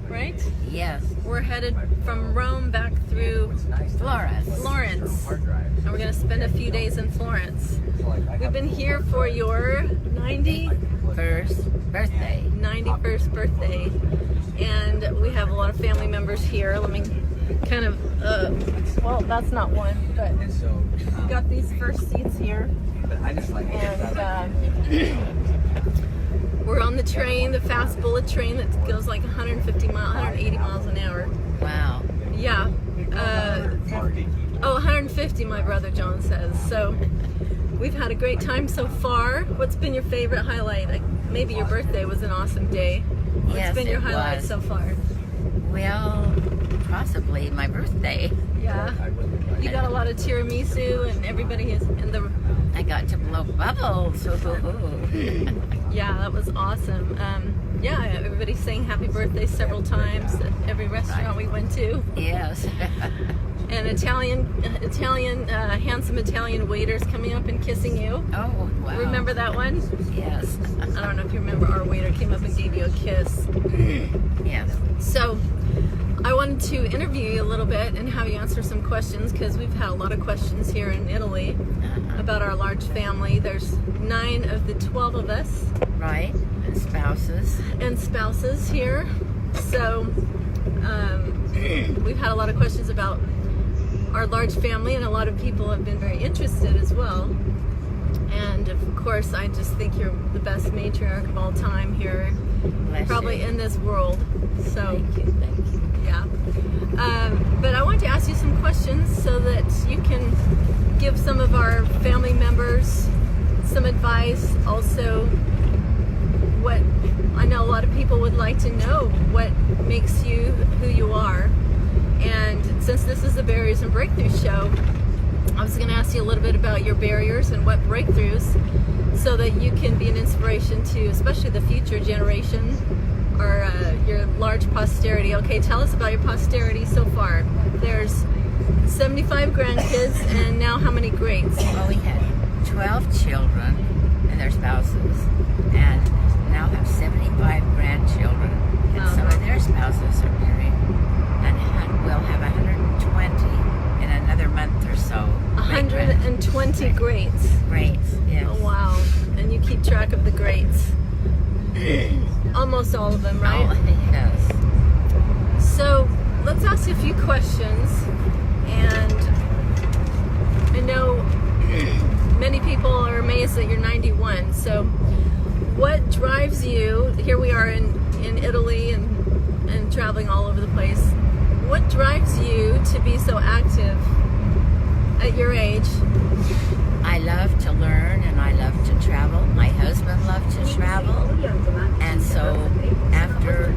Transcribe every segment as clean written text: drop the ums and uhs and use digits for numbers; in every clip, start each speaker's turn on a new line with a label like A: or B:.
A: right?
B: Yes.
A: We're headed from Rome back through
B: Florence.
A: And we're going to spend a few days in Florence. We've been here for your
B: 91st
A: birthday. And we have a lot of family members here. Let me kind of, well, that's not one, but we got these first seats here. And we're on the train, the fast bullet train that goes like 180 miles an hour.
B: Wow.
A: Yeah. 150, my brother John says. So we've had a great time so far. What's been your favorite highlight? Maybe your birthday was an awesome day. What's been your highlight so far?
B: Well, possibly my birthday.
A: Yeah. You got a lot of tiramisu and everybody is in the...
B: I got to blow bubbles.
A: Yeah, that was awesome. Yeah, everybody sang happy birthday several times at every restaurant we went to.
B: Yes.
A: And handsome Italian waiters coming up and kissing you.
B: Oh, wow.
A: Remember that one?
B: Yes.
A: I don't know if you remember, our waiter came up and gave you a kiss.
B: Yes.
A: So, I wanted to interview you a little bit and have you answer some questions because we've had a lot of questions here in Italy about our large family. There's 9 of the 12 of us.
B: Right. And
A: spouses here. So, we've had a lot of questions about our large family, and a lot of people have been very interested as well. And of course, I just think you're the best matriarch of all time here, probably in this world. So,
B: thank you.
A: Yeah. But I wanted to ask you some questions so that you can give some of our family members some advice. Also, what I know a lot of people would like to know what makes you who you are. And since this is the Barriers and Breakthroughs show, I was going to ask you a little bit about your barriers and what breakthroughs, so that you can be an inspiration to especially the future generation or your large posterity. Okay, tell us about your posterity so far. There's 75 grandkids, and now how many greats?
B: Well, we had 12 children and their spouses, and now have 75 grandchildren, and some of their spouses are married, and we'll have 120 in another month or so.
A: 120 greats.
B: Greats, yes.
A: Oh, wow. And you keep track of the greats. Almost all of them, right?
B: Oh, yes.
A: So, let's ask you a few questions. And I know many people are amazed that you're 91. So, what drives you? Here we are in Italy and traveling all over the place. What drives you to be so active at your age?
B: I love to learn and I love to travel. My husband loved to travel, and so after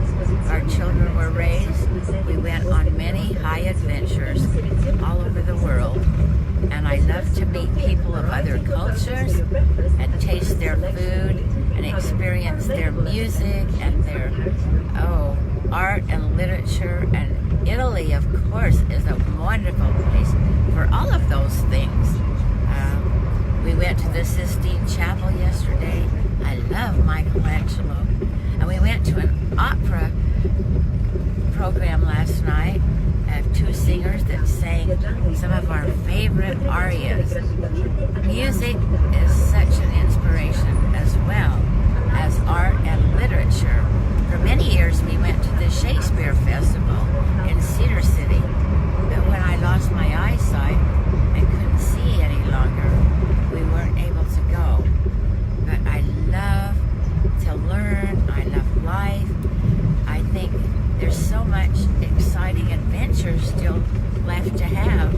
B: our children were raised, we went on many high adventures all over the world. And I love to meet people of other cultures and taste their food and experience their music and their art and literature. And Italy, of course, is a wonderful place for all of those things. We went to the Sistine Chapel yesterday. I love Michelangelo. And we went to an opera program last night. I have 2 singers that sang some of our favorite arias. Music is such an inspiration as well as art and literature. For many years we went to the Shakespeare Festival in Cedar City, but when I lost my eyesight and couldn't see any longer, we weren't able to go. But I love to learn, I love life. I think there's so much exciting adventure still left to have,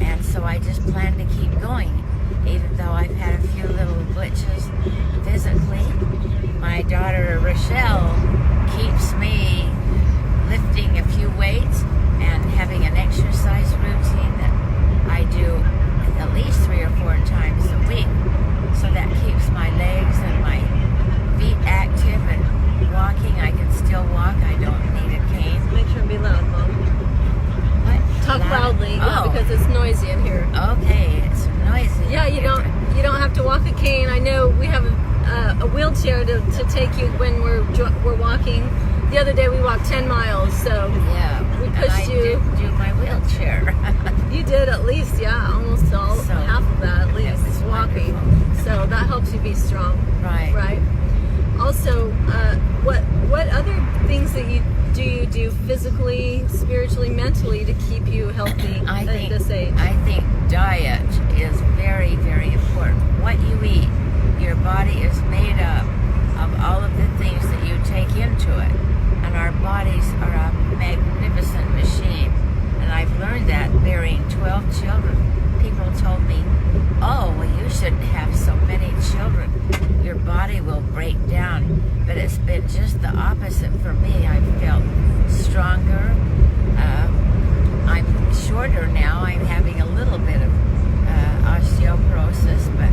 B: and so I just plan to keep going, even though I've had a few little glitches physically. My daughter Rachelle keeps me lifting a few weights and having an exercise routine that I do at least 3 or 4 times a week, so that keeps my legs and my feet active, and walking, I can still walk. I don't need a cane.
A: Make sure and be loud, Mom.
B: What?
A: Talk loudly, because it's noisy in here.
B: Okay, it's noisy.
A: Yeah, you don't have to walk a cane. I know we have a wheelchair to take you when we're walking, The other day we walked 10 miles, so
B: Yeah.
A: we
B: And
A: pushed
B: I
A: you.
B: did do my wheelchair.
A: You did at least, yeah, almost all
B: So,
A: half of that at least
B: it's
A: walking.
B: wonderful.
A: So that helps you be strong,
B: Right.
A: right? Also, what other things that you do physically, spiritually, mentally to keep you healthy at this age?
B: I think diet is very, very important. What you eat, your body is made up of all of the things that you take into it. And our bodies are a magnificent machine. And I've learned that bearing 12 children. People told me, oh, well, you shouldn't have so many children. Your body will break down. But it's been just the opposite for me. I've felt stronger. I'm shorter now. I'm having a little bit of osteoporosis, but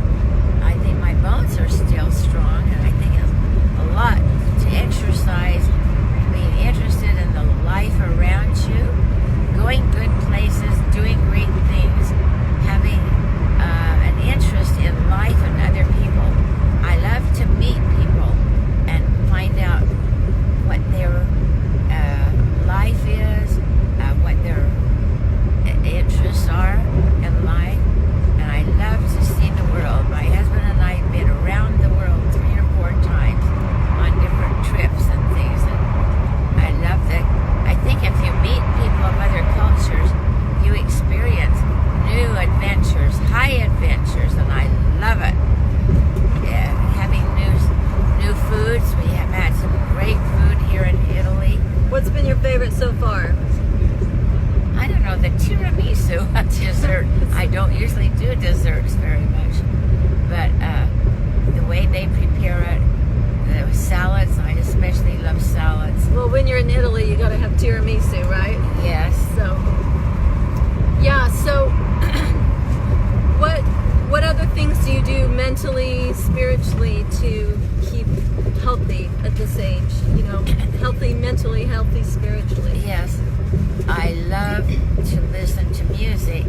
B: I think my bones are still strong, and I think it's a lot to exercise, being interested in the life around you, going good places, doing great things, having an interest in life and other people. I love to meet people and find out what their life is, what their interests are in life, and I love to see the world. My husband and I have been around the world 3 or 4 times on different trips and things, and I love that. I think if you meet people of other cultures, you experience new adventures, high adventures, and I love it. Yeah, having new foods. We have had some great food here in Italy.
A: What's been your favorite so far?
B: I don't know, the tiramisu dessert. I don't usually do desserts very much, but the way they prepare it, the salads, I especially love salads.
A: Well, when you're in Italy, you got to have tiramisu, right?
B: Yes.
A: So, yeah. So, what other things do you do mentally, spiritually to keep healthy at this age? You know, healthy mentally, healthy spiritually.
B: Yes. I love to listen to music.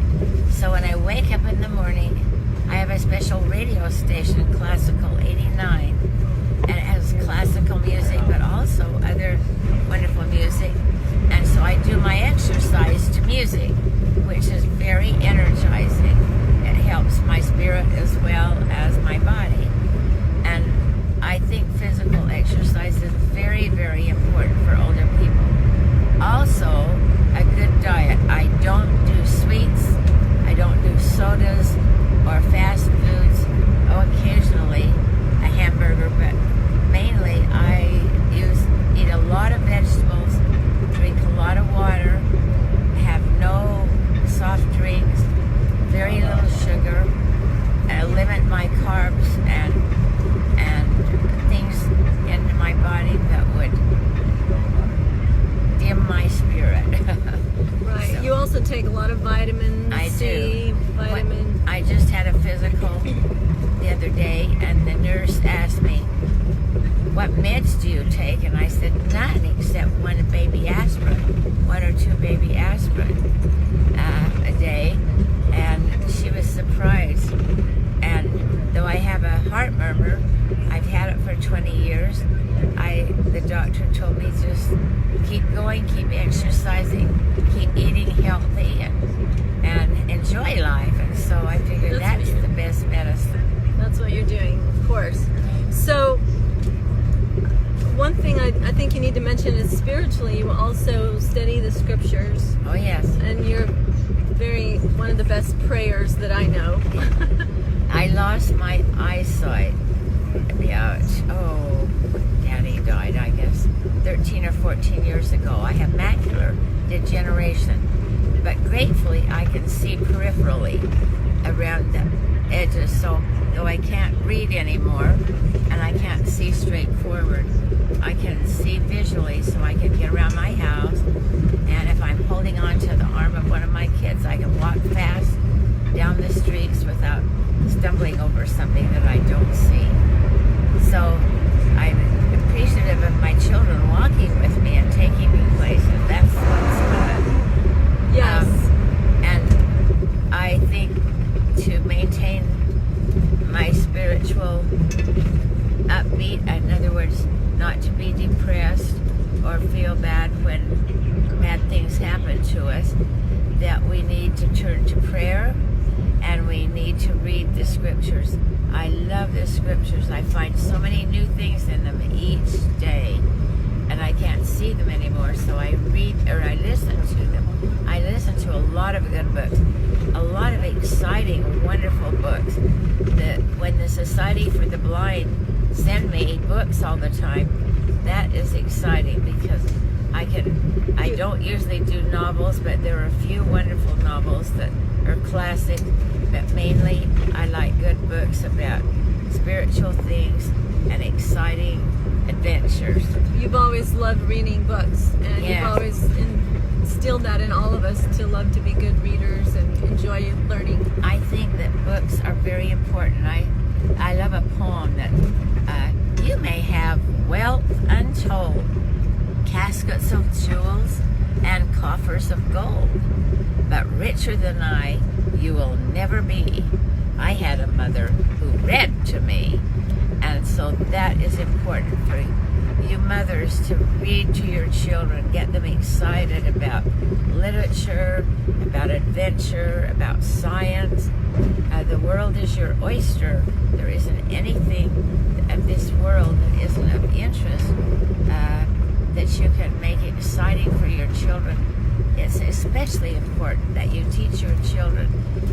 B: So when I wake up in the morning, I have a special radio station, Classical 89, and it has classical music, but also other wonderful music. And so I do my exercise to music, which is very energizing. It helps my spirit as well as my body. And I think physical exercise is very, very important for older people. Also, a good diet. I don't do sweets. I don't do sodas or fast foods. Oh, occasionally a hamburger, but mainly I eat a lot of vegetables, drink a lot of water, have no soft drinks, very little sugar, limit my carbs and things into my body that would dim my spirit.
A: Right.
B: So,
A: You also take a lot of vitamin
B: I
A: C,
B: do.
A: vitamin.
B: I just had a physical the other day, and the nurse asked me, what meds do you take? And I said, none except 1 baby aspirin, 1 or 2 baby aspirin a day. And she was surprised. And though I have a heart murmur, I've had it for 20 years. The doctor told me just keep going, keep exercising, keep eating healthy, and enjoy life. And so I figured that's the best medicine.
A: That's what you're doing, of course. So, one thing I think you need to mention is spiritually, you also study the scriptures.
B: Oh, yes.
A: And you're one of the best prayers that I know.
B: I lost my eyesight about, Daddy died, I guess, 13 or 14 years ago. I have macular degeneration, but gratefully I can see peripherally around the edges, so though I can't read anymore and I can't see straight forward, I can see visually, so I can get around my house, and if I'm holding on to the arm of one of my kids, I can walk fast down the streets without stumbling over something that I don't see. So I'm appreciative of my children walking with me and taking me places. That's what's good.
A: Yes.
B: And I think to maintain my spiritual upbeat, in other words, not to be depressed or to us that we need to turn to prayer and we need to read the scriptures. I love the scriptures. I find so many new things in them each day, and I can't see them anymore, so I read or I listen to them. I listen to a lot of good books, a lot of exciting, wonderful books. When the Society for the Blind send me books all the time, that is exciting because I don't usually do novels, but there are a few wonderful novels that are classic, but mainly I like good books about spiritual things and exciting adventures.
A: You've always loved reading books, and
B: Yes.
A: you've always instilled that in all of us to love to be good readers and enjoy learning.
B: I think that books are very important. I love a poem that you may have wealth untold, caskets of jewels and coffers of gold, but richer than I you will never be. I had a mother who read to me, and so that is important for you mothers to read to your children, get them excited about literature, about adventure, about science. The world is your oyster. There isn't anything of this world that isn't of interest that you can make exciting for your children. It's especially important that you teach your children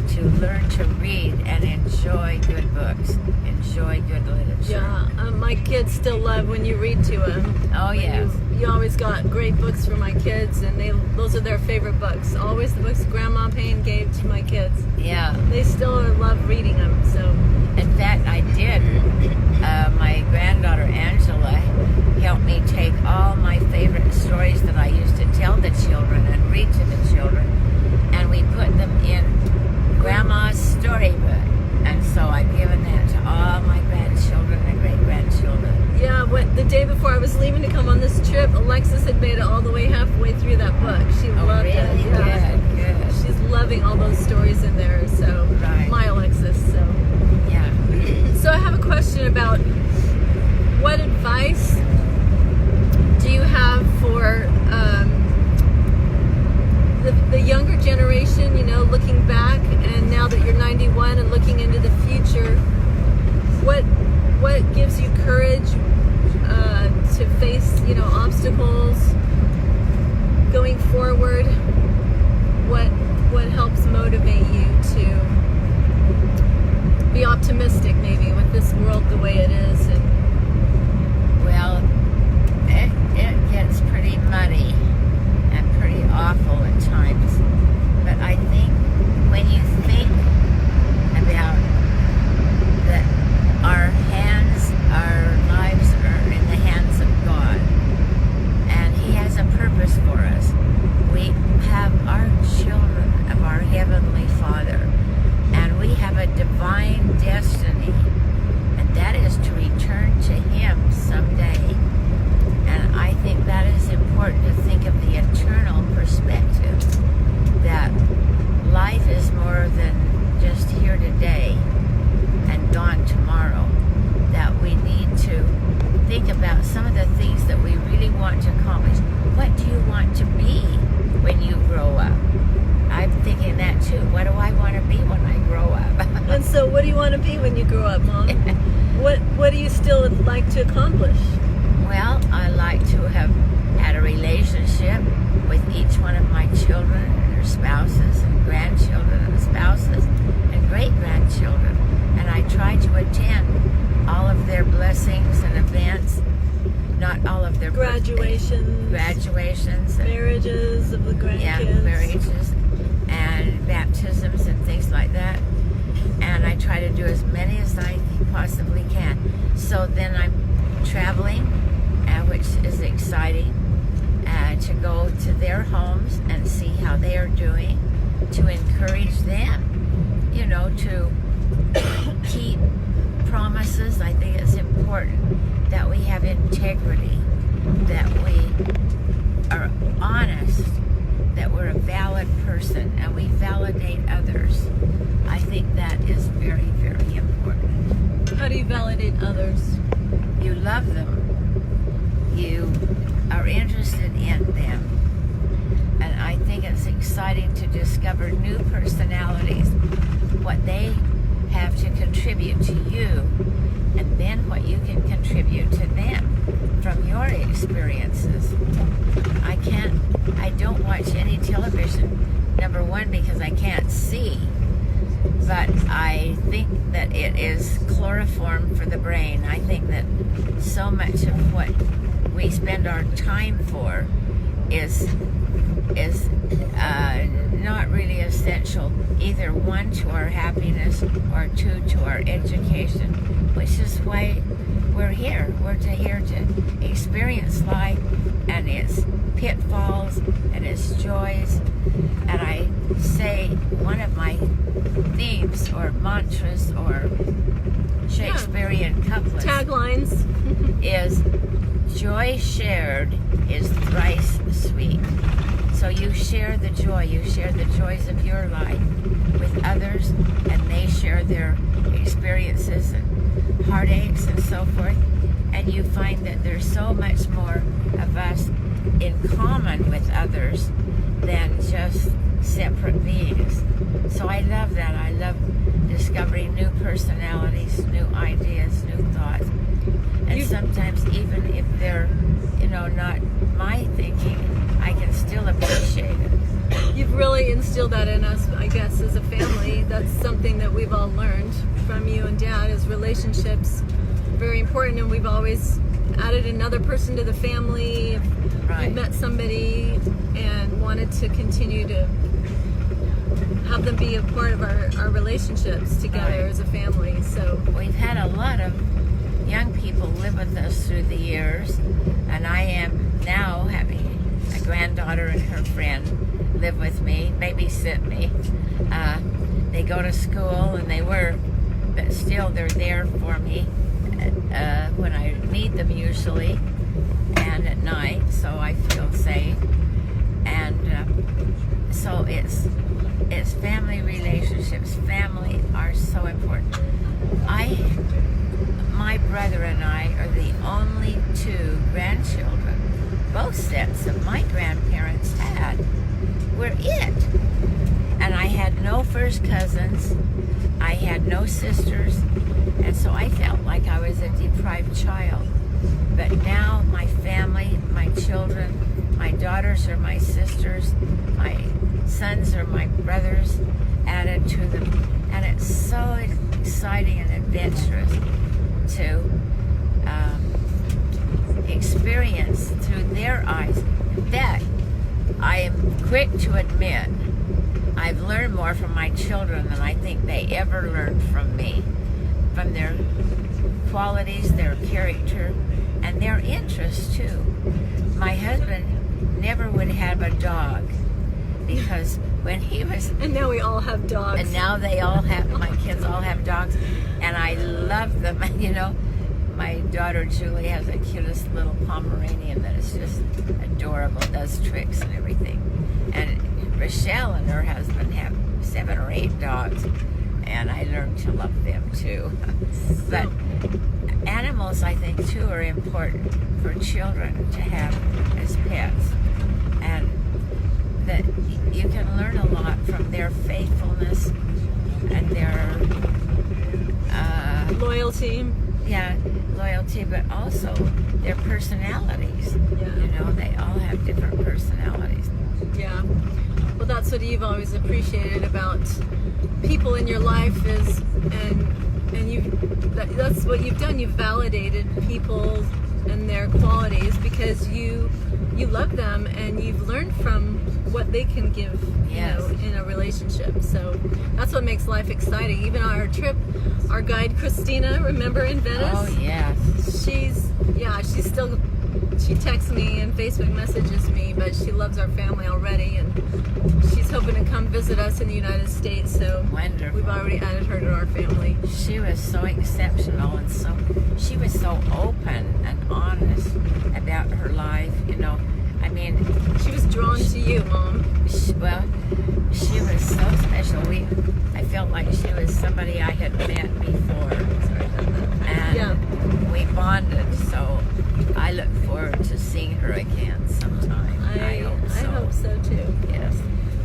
B: to learn to read and enjoy good books, enjoy good literature.
A: Yeah, my kids still love when you read to them.
B: Oh, yes.
A: You always got great books for my kids, and those are their favorite books. Always the books Grandma Payne gave to my kids.
B: Yeah.
A: They still love reading them, so.
B: In fact, I did. My granddaughter Angela helped me take all my favorite stories that I used to tell the children and read to the children, and we put them in Grandma's storybook. And so I've given that to all my grandchildren and great-grandchildren.
A: Yeah, the day before I was leaving to come on this trip, Alexis had made it all the way halfway through that book. She loved
B: really?
A: it. Yeah.
B: Good.
A: She's loving all those stories in there. So
B: Right.
A: my Alexis. So
B: Yeah.
A: I have a question about what advice do you have for the younger generation? You know, looking back, and now that you're 91 and looking into the future, what gives you courage to face, you know, obstacles going forward? What helps motivate you to be optimistic, maybe, with this world the way it is? And
B: Well, it gets pretty muddy and pretty awful at times. But I think when you think about that our lives are in the hands of God, and He has a purpose for us. We have our children of our Heavenly Father, and we have a divine destiny, and that is to return to Him someday. And I think that is important to think of the eternal perspective, that life is more than just here today and gone tomorrow, that we need to think about some of the things that we really want to accomplish. What do you want to be when you grow up? I'm thinking that too. What do I want to be when I grow up?
A: And so, what do you want to be when you grow up, Mom? What do you still like to accomplish?
B: Well, I like to have had a relationship with each one of my children and their spouses and grandchildren and spouses and great-grandchildren. And I try to attend all of their blessings and events, not all of their graduations and
A: marriages of the grandkids.
B: Yeah, marriages and baptisms and things like that. And I try to do as many as I possibly can. So then I'm traveling, which is exciting, to go to their homes and see how they are doing, to encourage them, you know, to keep promises. I think it's important that we have integrity, that we are honest, that we're a valid person, and we validate others. I think that is very, very important.
A: How do you validate others?
B: You love them. You are interested in them. And I think it's discover new personalities, what they have to contribute to you, and then what you can contribute to them from your experiences. I don't watch any television, number one, because I can't see, but I think that it is chloroform for the brain. I think that so much of what we spend our time for is not really essential, either one, to our happiness, or two, to our education, which is why we're here. We're here to experience life and its pitfalls and its joys. And I say one of my themes or mantras or Shakespearean couplets,
A: taglines,
B: is joy shared is thrice sweet. So you share the joy, you share the joys of your life with others, and they share their experiences and heartaches and so forth, and you find that there's so much more of us in common with others than just separate beings. So I love that. I love discovering new personalities, new ideas, new thoughts, and sometimes even if they're, not my thinking, I can still appreciate it.
A: You've really instilled that in us, I guess, as a family. That's something that we've all learned from you and Dad, is relationships very important, and we've always added another person to the family.
B: Right.
A: We've met somebody and wanted to continue to have them be a part of our relationships together as a family. So
B: we've had a lot of young people live with us through the years, and I am now having a granddaughter and her friend live with me, babysit me. They go to school, and but still they're there for me when I need them usually, and at night, so I feel safe. And so it's family relationships. Family are so important. My brother and I are the only two grandchildren both sets of my grandparents had. We're it. And I had no first cousins. I had no sisters. And so I felt like I was a deprived child. But now my family, my children, my daughters are my sisters, my sons are my brothers added to them. And it's so exciting and adventurous to experience through their eyes. In fact, I am quick to admit I've learned more from my children than I think they ever learned from me, from their qualities, their character, and their interests too. My husband never would have a dog, because when he was...
A: And now we all have dogs.
B: And now my kids all have dogs, and I love them. My daughter Julie has the cutest little Pomeranian that is just adorable, does tricks and everything. And Rachelle and her husband have 7 or 8 dogs, and I learned to love them too. But animals, I think, too, are important for children to have as pets, and that you can learn a lot from their faithfulness and their
A: loyalty.
B: Yeah, loyalty, but also their personalities.
A: Yeah.
B: They all have different personalities.
A: Yeah. Well, that's what you've always appreciated about people in your life that's what you've done. You've validated people and their qualities because you love them, and you've learned from what they can give,
B: Yes.
A: in a relationship. So that's what makes life exciting. Even on our trip, our guide Christina, remember, in Venice?
B: Oh, yes.
A: She texts me and Facebook messages me, but she loves our family already, and she's hoping to come visit us in the United States. So
B: Wonderful.
A: we've already added her to our family.
B: She was so exceptional, and she was so open and honest about her life.
A: She was drawn to you, Mom.
B: She was so special. I felt like she was somebody I had met before, and we bonded. So I look forward to seeing her again sometime. I hope so.
A: I hope so too.
B: Yes.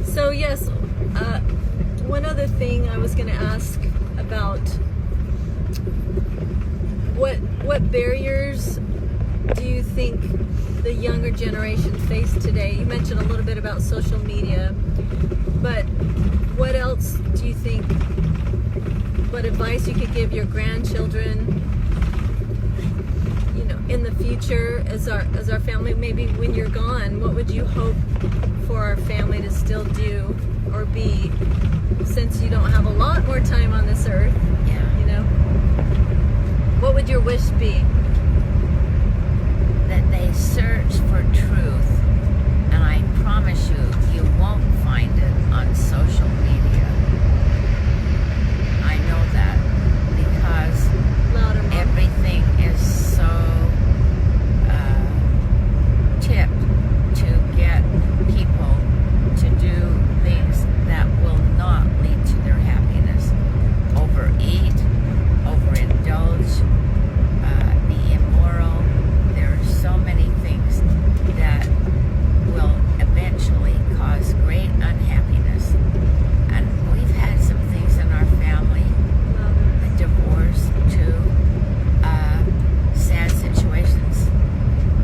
A: So yes, going to ask about what barriers do you think the younger generation face today? You mentioned a little bit about social media, but what else do you think, what advice you could give your grandchildren, you know, in the future as our family, maybe when you're gone, what would you hope for our family to still do or be, since you don't have a lot more time on this earth?
B: Yeah.
A: You know, what would your wish be?
B: That they search for truth, and I promise you, you won't find it on social media. I know that because
A: Louder, Mom.
B: everything is so tipped to get people to do things that will not lead to their happiness. Overeat, overindulge, be immoral. There are so many things that will eventually cause great unhappiness. And we've had some things in our family, a divorce too, sad situations.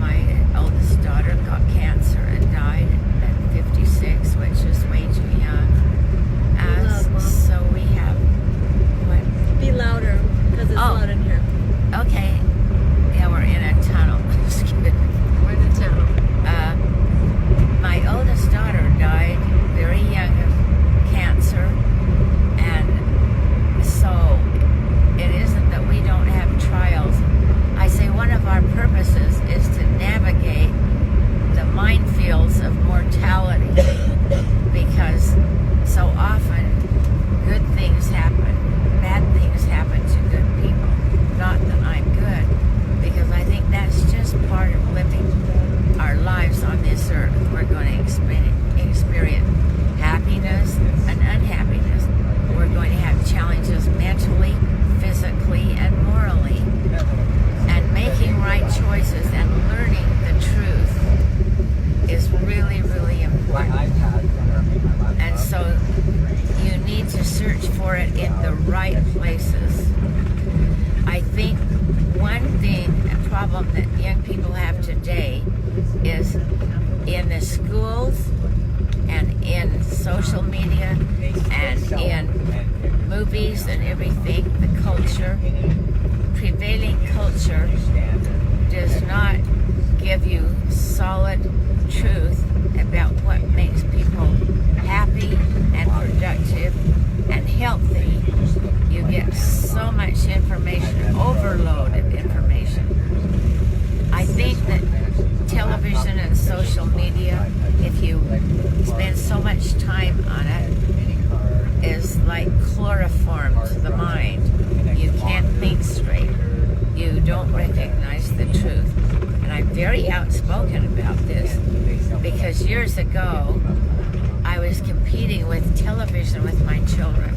B: My oldest daughter got cancer and died at 56, which is way too young.
A: Loud, Mom.
B: So we have, what?
A: Be louder, because it's
B: Oh.
A: loud in here.
B: Okay, yeah, we're in a tunnel. Just kidding.
A: We're in the town.
B: My oldest daughter died very young of cancer, and so it isn't that we don't have trials. I say one of our purposes is to navigate the minefields of mortality, because so often good things happen, bad things happen to good people. Not that I'm good, because I think that's just part of living our lives on this earth. We're going to experience happiness and unhappiness. We're going to have challenges mentally, physically, and morally. And making right choices and learning the truth is really, really important. And so you need to search for it in the right places. I think one thing, a problem that young people have today is in the schools and in social media and in movies and everything, the culture, prevailing culture does not give you solid truth about what makes people happy and productive and healthy. You get so much information, overload of information. I think that television and social media, if you spend so much time on it, is like chloroform to the mind. You can't think straight. You don't recognize the truth. And I'm very outspoken about this because years ago I was competing with television with my children,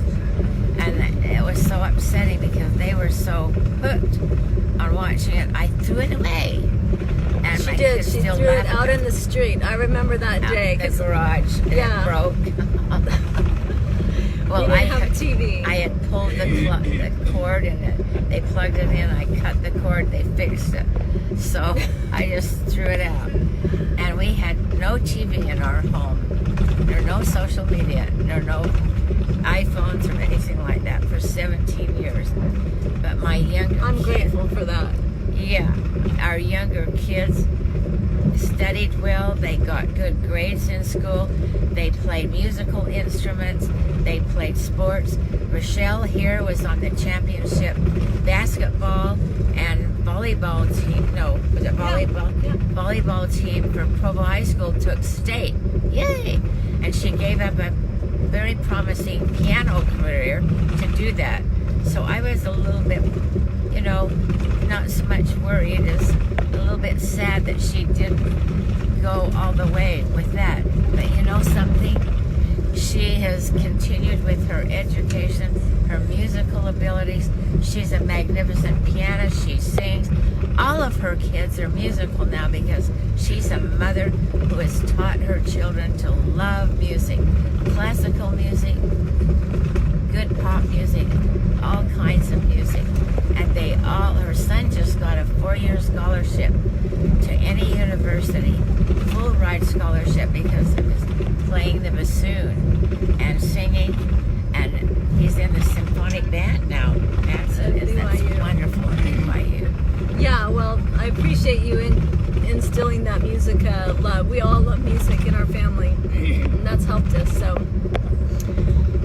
B: and it was so upsetting because they were so hooked on watching it. I threw it away, and
A: She
B: my
A: did.
B: kids
A: She
B: still
A: threw it
B: laugh
A: out
B: at
A: in the street. I remember that
B: out
A: day.
B: in the
A: 'cause
B: garage, and
A: Yeah.
B: it broke. Well,
A: you didn't have a TV.
B: I had pulled the cord, and they plugged it in. I cut the cord. They fixed it. So I just threw it out. And we had no TV in our home. There were no social media. There were no iPhones or anything like that for 17 years. But my younger
A: I'm
B: kids,
A: grateful for that.
B: yeah, our younger kids studied well. They got good grades in school. They played musical instruments. They played sports. Rachelle here was on the championship basketball and volleyball team. No, was it volleyball?
A: Yeah.
B: Volleyball team for Provo High School took state. Yay! And she gave up a very promising piano career to do that. So I was a little bit, you know, not so much worried as a little bit sad that she didn't go all the way with that. But you know something? She has continued with her education, her musical abilities. She's a magnificent pianist. She sings. All of her kids are musical now because she's a mother who has taught her children to love music. Classical music, good good pop music, all kinds of music. And her son just got a 4-year scholarship to any university, full ride scholarship, because of his playing the bassoon and singing, and he's in the symphonic band now. That's wonderful at BYU.
A: Yeah, well, I appreciate you instilling that music love. We all love music in our family, and that's helped us. So,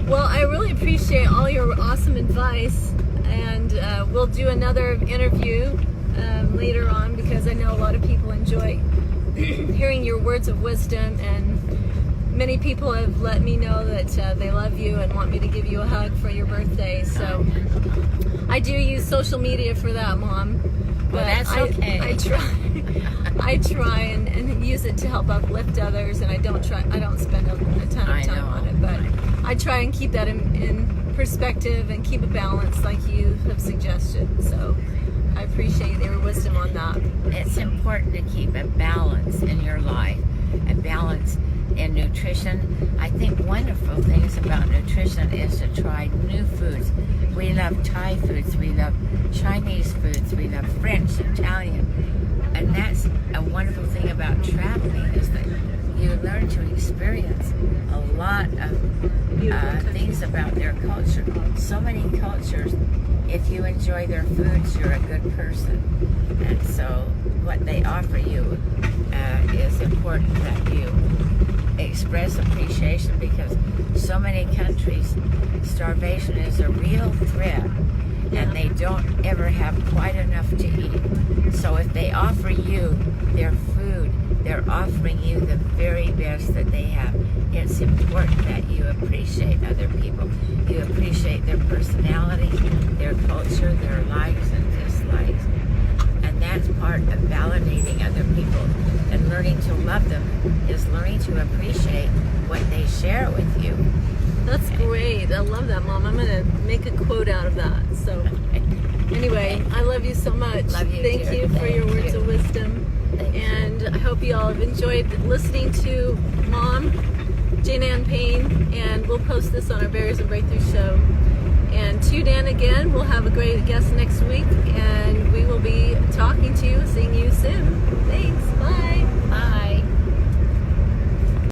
A: well, I really appreciate all your awesome advice, and we'll do another interview later on, because I know a lot of people enjoy hearing your words of wisdom, and many people have let me know that they love you and want me to give you a hug for your birthday. So I do use social media for that, Mom.
B: Well, that's okay.
A: I try and use it to help uplift others, and I don't spend a ton of time on it, but I try and keep that in perspective and keep a balance like you have suggested. So I appreciate your wisdom on that.
B: It's important to keep a balance in your life, a balance in nutrition. I think wonderful things about nutrition is to try new foods. We love Thai foods, we love Chinese foods, we love French, Italian, and that's a wonderful thing about traveling, is that you learn to experience a lot of things about their culture. So many cultures, if you enjoy their foods, you're a good person. And so what they offer you is important that you express appreciation, because so many countries, starvation is a real threat, and they don't ever have quite enough to eat. So if they offer you their food, they're offering you the very best that they have. It's important that you appreciate other people. You appreciate their personality, their culture, their likes and dislikes. And that's part of validating other people. And learning to love them is learning to appreciate what they share with you.
A: That's great. I love that, Mom. I'm going to make a quote out of that. So anyway, I love you so much.
B: Love you,
A: Thank
B: dear.
A: you for your words of wisdom.
B: And
A: I hope you all have enjoyed listening to Mom, Jaynann Payne, and we'll post this on our Barriers and Breakthrough show. And tune in again. We'll have a great guest next week, and we will be talking to you, seeing you soon. Thanks. Bye.
B: Bye.